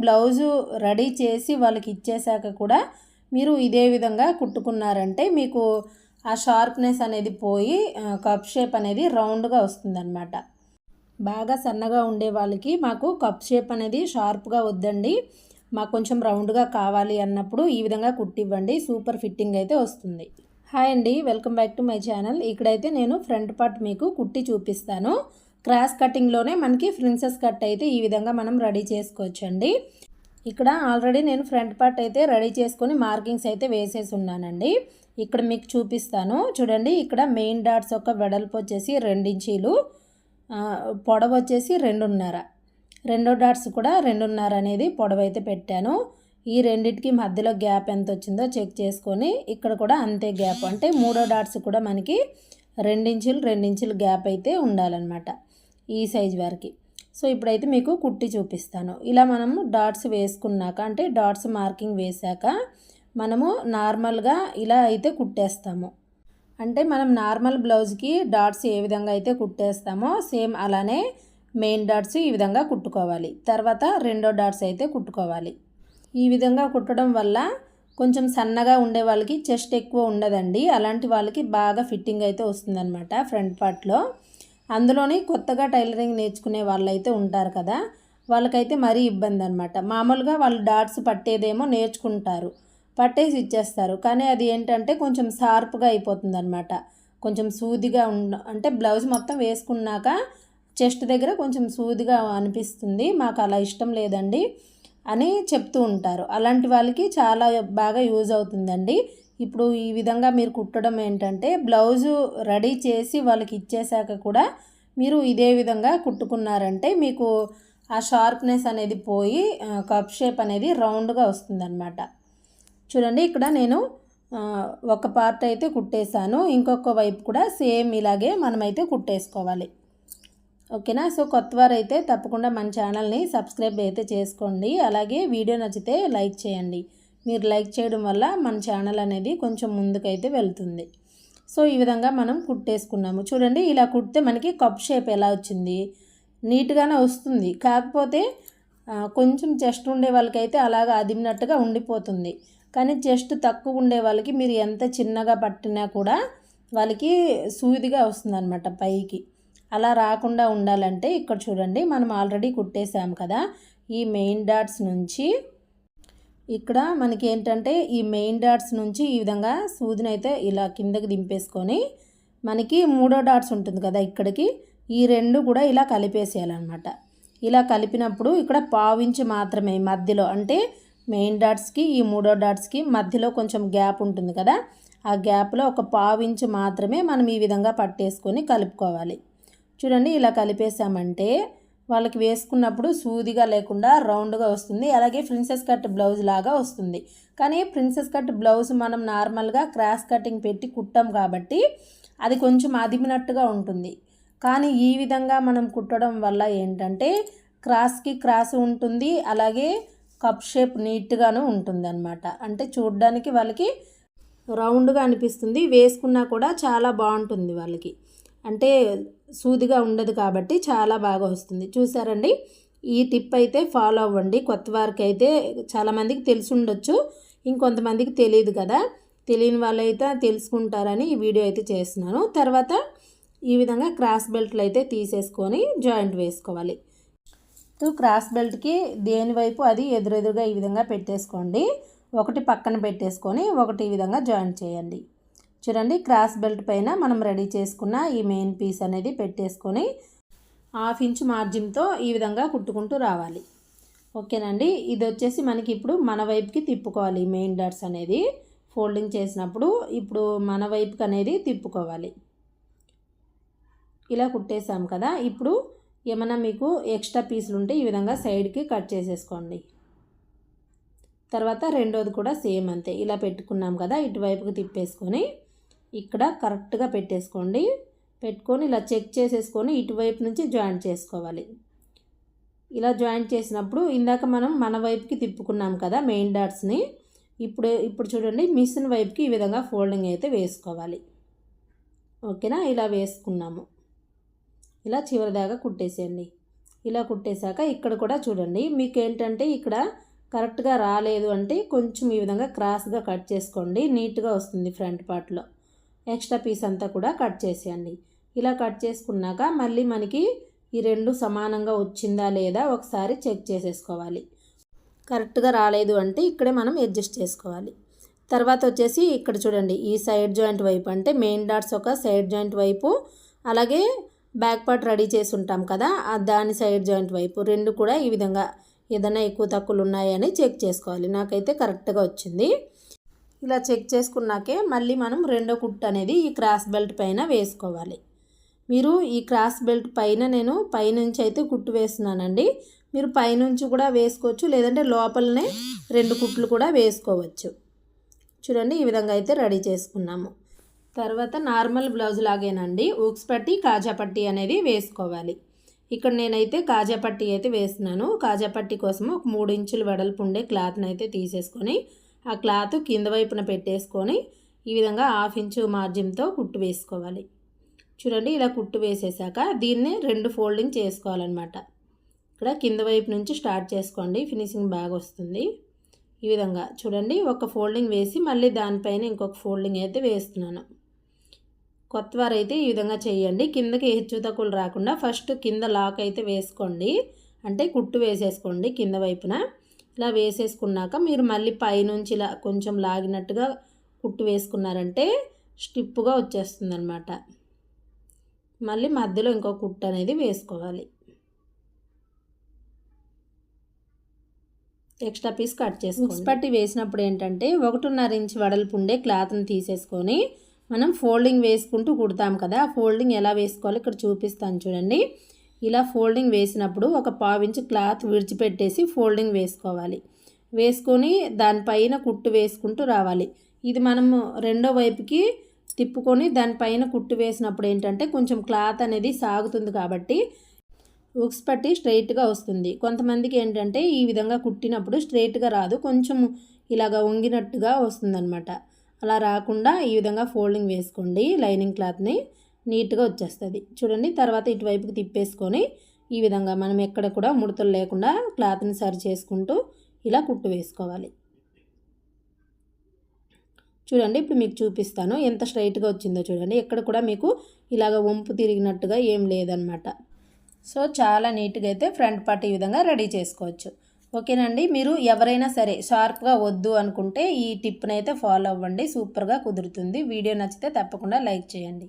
Blouse ready చేసి వాళ్ళకి ఇచ్చేసాక కూడా మీరు ఇదే విధంగా కుట్టుకున్నారంటే మీకు ఆ షార్ప్నెస్ అనేది పోయి కప్ షేప్ అనేది రౌండ్గా వస్తుందన్నమాట. బాగా సన్నగా ఉండే వాళ్ళకి మాకు కప్ షేప్ అనేది షార్ప్గా వద్దండి, మాకు కొంచెం రౌండ్గా కావాలి అన్నప్పుడు ఈ విధంగా కుట్టివ్వండి, సూపర్ ఫిట్టింగ్ అయితే వస్తుంది. హాయ్ అండి, welcome back to my channel. ఇక్కడైతే నేను ఫ్రంట్ పార్ట్ మీకు కుట్టి చూపిస్తాను. క్రాస్ కటింగ్లోనే మనకి ప్రిన్సెస్ కట్ అయితే ఈ విధంగా మనం రెడీ చేసుకోవచ్చండి. ఇక్కడ ఆల్రెడీ నేను ఫ్రంట్ పార్ట్ అయితే రెడీ చేసుకొని మార్కింగ్స్ అయితే వేసేసి ఉన్నానండి. ఇక్కడ మీకు చూపిస్తాను చూడండి. ఇక్కడ మెయిన్ డాట్స్ యొక్క వెడల్పు వచ్చేసి 2 ఇంచీలు, పొడవు వచ్చేసి 2.5. రెండో డాట్స్ కూడా 2.5 అనేది పొడవు అయితే పెట్టాను. ఈ రెండిటికి మధ్యలో గ్యాప్ ఎంత వచ్చిందో చెక్ చేసుకొని ఇక్కడ కూడా అంతే గ్యాప్, అంటే మూడో డాట్స్ కూడా మనకి 2 ఇంచులు గ్యాప్ అయితే ఉండాలన్నమాట ఈ సైజ్ వరకు. సో ఇప్పుడైతే మీకు కుట్టి చూపిస్తాను. ఇలా మనము డాట్స్ వేసుకున్నాక, అంటే డాట్స్ మార్కింగ్ వేసాక మనము నార్మల్గా ఇలా అయితే కుట్టేస్తాము. అంటే మనం నార్మల్ బ్లౌజ్కి డాట్స్ ఏ విధంగా అయితే కుట్టేస్తామో సేమ్ అలానే మెయిన్ డాట్స్ ఈ విధంగా కుట్టుకోవాలి. తర్వాత రెండో డాట్స్ అయితే కుట్టుకోవాలి. ఈ విధంగా కుట్టడం వల్ల కొంచెం సన్నగా ఉండే వాళ్ళకి చెస్ట్ ఎక్కువ ఉండదండి, అలాంటి వాళ్ళకి బాగా ఫిట్టింగ్ అయితే వస్తుందన్నమాట ఫ్రంట్ పార్ట్లో. అందులోని కొత్తగా టైలరింగ్ నేర్చుకునే వాళ్ళైతే ఉంటారు కదా, వాళ్ళకైతే మరీ ఇబ్బంది అనమాట. మామూలుగా వాళ్ళు డాట్స్ పట్టేదేమో నేర్చుకుంటారు, పట్టేసి ఇచ్చేస్తారు, కానీ అది ఏంటంటే కొంచెం షార్ప్గా అయిపోతుంది అనమాట. కొంచెం సూదిగా అంటే బ్లౌజ్ మొత్తం వేసుకున్నాక చెస్ట్ దగ్గర కొంచెం సూదిగా అనిపిస్తుంది, మాకు అలా ఇష్టం లేదండి అని చెప్తూ ఉంటారు. అలాంటి వాళ్ళకి చాలా బాగా యూజ్ అవుతుందండి. ఇప్పుడు ఈ విధంగా మీరు కుట్టడం ఏంటంటే బ్లౌజు రెడీ చేసి వాళ్ళకి ఇచ్చేసాక కూడా మీరు ఇదే విధంగా కుట్టుకున్నారంటే మీకు ఆ షార్ప్నెస్ అనేది పోయి కప్ షేప్ అనేది రౌండ్గా వస్తుందన్నమాట. చూడండి, ఇక్కడ నేను ఒక పార్ట్ అయితే కుట్టేశాను, ఇంకొక వైపు కూడా సేమ్ ఇలాగే మనమైతే కుట్టేసుకోవాలి. ఓకేనా? సో కొత్త వారైతే తప్పకుండా మన ఛానల్ని సబ్స్క్రైబ్ అయితే చేసుకోండి. అలాగే వీడియో నచ్చితే లైక్ చేయండి. మీరు లైక్ చేయడం వల్ల మన ఛానల్ అనేది కొంచెం ముందుకైతే వెళ్తుంది. సో ఈ విధంగా మనం కుట్టేసుకున్నాము. చూడండి, ఇలా కుడితే మనకి కప్ షేప్ ఎలా వచ్చింది, నీట్గానే వస్తుంది. కాకపోతే కొంచెం చెస్ట్ ఉండే వాళ్ళకైతే అలాగా అదిమినట్టుగా ఉండిపోతుంది. కానీ చెస్ట్ తక్కువ ఉండే వాళ్ళకి మీరు ఎంత చిన్నగా పట్టినా కూడా వాళ్ళకి సూదిగా వస్తుందన్నమాట పైకి. అలా రాకుండా ఉండాలంటే ఇక్కడ చూడండి, మనం ఆల్రెడీ కుట్టేసాం కదా, ఈ మెయిన్ డాట్స్ నుంచి ఇక్కడ మనకి ఏంటంటే ఈ మెయిన్ డాట్స్ నుంచి ఈ విధంగా సూదిని అయితే ఇలా కిందకి దింపేసుకొని మనకి మూడో డాట్స్ ఉంటుంది కదా, ఇక్కడికి ఈ రెండు కూడా ఇలా కలిపేసేయాలన్నమాట. ఇలా కలిపినప్పుడు ఇక్కడ పావించి మాత్రమే మధ్యలో, అంటే మెయిన్ డాట్స్కి ఈ మూడో డాట్స్కి మధ్యలో కొంచెం గ్యాప్ ఉంటుంది కదా, ఆ గ్యాప్లో ఒక పావించి మాత్రమే మనం ఈ విధంగా పట్టేసుకొని కలుపుకోవాలి. చూడండి, ఇలా కలిపేసామంటే వాళ్ళకి వేసుకున్నప్పుడు సూదిగా లేకుండా రౌండ్గా వస్తుంది. అలాగే ప్రిన్సెస్ కట్ బ్లౌజ్ లాగా వస్తుంది. కానీ ప్రిన్సెస్ కట్ బ్లౌజ్ మనం నార్మల్గా క్రాస్ కటింగ్ పెట్టి కుట్టాం కాబట్టి అది కొంచెం అదిమినట్టుగా ఉంటుంది. కానీ ఈ విధంగా మనం కుట్టడం వల్ల ఏంటంటే క్రాస్కి క్రాస్ ఉంటుంది, అలాగే కప్ షేప్ నీట్గాను ఉంటుంది అనమాట. అంటే చూడడానికి వాళ్ళకి రౌండ్గా అనిపిస్తుంది, వేసుకున్నా కూడా చాలా బాగుంటుంది వాళ్ళకి. అంటే సూదిగా ఉండదు కాబట్టి చాలా బాగా వస్తుంది. చూసారండి, ఈ టిప్ అయితే ఫాలో అవ్వండి. కొత్త వారికి అయితే చాలామందికి తెలిసి ఉండొచ్చు, ఇంకొంతమందికి తెలియదు కదా, తెలియని వాళ్ళైతే తెలుసుకుంటారని ఈ వీడియో అయితే చేస్తున్నాను. తర్వాత ఈ విధంగా క్రాస్ బెల్ట్లు అయితే తీసేసుకొని జాయింట్ వేసుకోవాలి. క్రాస్ బెల్ట్కి దేని వైపు అది ఎదురెదురుగా ఈ విధంగా పెట్టేసుకోండి. ఒకటి పక్కన పెట్టేసుకొని ఒకటి ఈ విధంగా జాయింట్ చేయండి. చూడండి, క్రాస్ బెల్ట్ పైన మనం రెడీ చేసుకున్న ఈ మెయిన్ పీస్ అనేది పెట్టేసుకొని 1/2 ఇంచ్ మార్జిన్తో ఈ విధంగా కుట్టుకుంటూ రావాలి. ఓకేనండి, ఇది వచ్చేసి మనకి ఇప్పుడు మన వైపుకి తిప్పుకోవాలి. మెయిన్ డాట్స్ అనేది ఫోల్డింగ్ చేసినప్పుడు ఇప్పుడు మన వైపుకి అనేది తిప్పుకోవాలి. ఇలా కుట్టేసాం కదా, ఇప్పుడు ఏమైనా మీకు ఎక్స్ట్రా పీసులు ఉంటే ఈ విధంగా సైడ్కి కట్ చేసేసుకోండి. తర్వాత రెండోది కూడా సేమ్ అంతే, ఇలా పెట్టుకున్నాం కదా, ఇటువైపుకి తిప్పేసుకొని ఇక్కడ కరెక్ట్గా పెట్టేసుకోండి. పెట్టుకొని ఇలా చెక్ చేసేసుకొని ఇటువైపు నుంచి జాయింట్ చేసుకోవాలి. ఇలా జాయింట్ చేసినప్పుడు ఇందాక మనం మన వైపుకి తిప్పుకున్నాం కదా మెయిన్ డాట్స్ని, ఇప్పుడు చూడండి మిషన్ వైపుకి ఈ విధంగా ఫోల్డింగ్ అయితే వేసుకోవాలి. ఓకేనా? ఇలా వేసుకున్నాము. ఇలా చివరి దాకా కుట్టేసేయండి. ఇలా కుట్టేశాక ఇక్కడ కూడా చూడండి, మీకు ఏంటంటే ఇక్కడ కరెక్ట్గా రాలేదు అంటే కొంచెం ఈ విధంగా క్రాస్గా కట్ చేసుకోండి, నీట్గా వస్తుంది ఫ్రంట్ పార్ట్లో. ఎక్స్ట్రా పీస్ అంతా కూడా కట్ చేసేయండి. ఇలా కట్ చేసుకున్నాక మళ్ళీ మనకి ఈ రెండు సమానంగా వచ్చిందా లేదా ఒకసారి చెక్ చేసేసుకోవాలి. కరెక్ట్గా రాలేదు అంటే ఇక్కడే మనం అడ్జస్ట్ చేసుకోవాలి. తర్వాత వచ్చేసి ఇక్కడ చూడండి, ఈ సైడ్ జాయింట్ వైపు అంటే మెయిన్ డాట్స్ ఒక సైడ్ జాయింట్ వైపు, అలాగే బ్యాక్ పార్ట్ రెడీ చేసి ఉంటాం కదా దాని సైడ్ జాయింట్ వైపు రెండు కూడా ఈ విధంగా ఏదైనా ఎక్కువ తక్కువలు ఉన్నాయని చెక్ చేసుకోవాలి. నాకైతే కరెక్ట్గా వచ్చింది. ఇలా చెక్ చేసుకున్నాకే మళ్ళీ మనం రెండో కుట్టు అనేది ఈ క్రాస్ బెల్ట్ పైన వేసుకోవాలి. మీరు ఈ క్రాస్ బెల్ట్ పైన నేను పైనుంచి అయితే కుట్టు వేస్తున్నానండి, మీరు పైనుంచి కూడా వేసుకోవచ్చు, లేదంటే లోపలనే రెండు కుట్లు కూడా వేసుకోవచ్చు. చూడండి, ఈ విధంగా అయితే రెడీ చేసుకున్నాము. తర్వాత నార్మల్ బ్లౌజ్ లాగేనండి ఉక్స్ పట్టి కాజా పట్టి అనేది వేసుకోవాలి. ఇక్కడ నేనైతే కాజా పట్టి అయితే వేస్తున్నాను. కాజా పట్టి కోసం ఒక 3 ఇంచులు వెడల్పు ఉండే క్లాత్ని అయితే తీసేసుకొని ఆ క్లాత్ కింద వైపున పెట్టేసుకొని ఈ విధంగా 1/2 ఇంచు మార్జిన్తో కుట్టు వేసుకోవాలి. చూడండి, ఇలా కుట్టు వేసేసాక దీన్ని 2 ఫోల్డింగ్ చేసుకోవాలన్నమాట. ఇక్కడ కింద వైపు నుంచి స్టార్ట్ చేసుకోండి, ఫినిషింగ్ బాగా వస్తుంది. ఈ విధంగా చూడండి, ఒక ఫోల్డింగ్ వేసి మళ్ళీ దానిపైన ఇంకొక ఫోల్డింగ్ అయితే వేస్తున్నాను. కొత్త వారైతే ఈ విధంగా చేయండి. కిందకి హెచ్చు తక్కువలు రాకుండా ఫస్ట్ కింద లాక్ అయితే వేసుకోండి, అంటే కుట్టు వేసేసుకోండి కింద వైపున. ఇలా వేసేసుకున్నాక మీరు మళ్ళీ పైనుంచి ఇలా కొంచెం లాగినట్టుగా కుట్టు వేసుకున్నారంటే స్టిప్పుగా వచ్చేస్తుంది అన్నమాట. మళ్ళీ మధ్యలో ఇంకో కుట్టు అనేది వేసుకోవాలి. ఎక్స్ట్రా పీస్ కట్ చేసుకోండి. ఉక్స్ పట్టి వేసినప్పుడు ఏంటంటే 1.5 ఇంచు వెడల్పు ఉండే క్లాత్ని తీసేసుకొని మనం ఫోల్డింగ్ వేసుకుంటూ కుడతాం కదా, ఫోల్డింగ్ ఎలా వేసుకోవాలి ఇక్కడ చూపిస్తాను చూడండి. ఇలా ఫోల్డింగ్ వేసినప్పుడు ఒక 1/4 ఇంచు క్లాత్ విడిచిపెట్టేసి ఫోల్డింగ్ వేసుకోవాలి. వేసుకొని దానిపైన కుట్టు వేసుకుంటూ రావాలి. ఇది మనము రెండో వైపుకి తిప్పుకొని దానిపైన కుట్టు వేసినప్పుడు ఏంటంటే కొంచెం క్లాత్ అనేది సాగుతుంది కాబట్టి ఉక్స్ పట్టి స్ట్రైట్గా వస్తుంది. కొంతమందికి ఏంటంటే ఈ విధంగా కుట్టినప్పుడు స్ట్రైట్గా రాదు, కొంచెం ఇలాగ వంగినట్టుగా వస్తుందన్నమాట. అలా రాకుండా ఈ విధంగా ఫోల్డింగ్ వేసుకోండి, లైనింగ్ క్లాత్ని నీట్గా వచ్చేస్తుంది. చూడండి, తర్వాత ఇటువైపుకి తిప్పేసుకొని ఈ విధంగా మనం ఎక్కడ కూడా ముడతలు లేకుండా క్లాత్ని సరి చేసుకుంటూ ఇలా కుట్టు వేసుకోవాలి. చూడండి, ఇప్పుడు మీకు చూపిస్తాను ఎంత స్ట్రైట్గా వచ్చిందో చూడండి, ఎక్కడ కూడా మీకు ఇలాగ వంపు తిరిగినట్టుగా ఏం లేదనమాట. సో చాలా నీట్గా అయితే ఫ్రంట్ పార్ట్ ఈ విధంగా రెడీ చేసుకోవచ్చు. ఓకేనండి, మీరు ఎవరైనా సరే షార్ప్గా వద్దు అనుకుంటే ఈ టిప్ని అయితే ఫాలో అవ్వండి, సూపర్గా కుదురుతుంది. వీడియో నచ్చితే తప్పకుండా లైక్ చేయండి.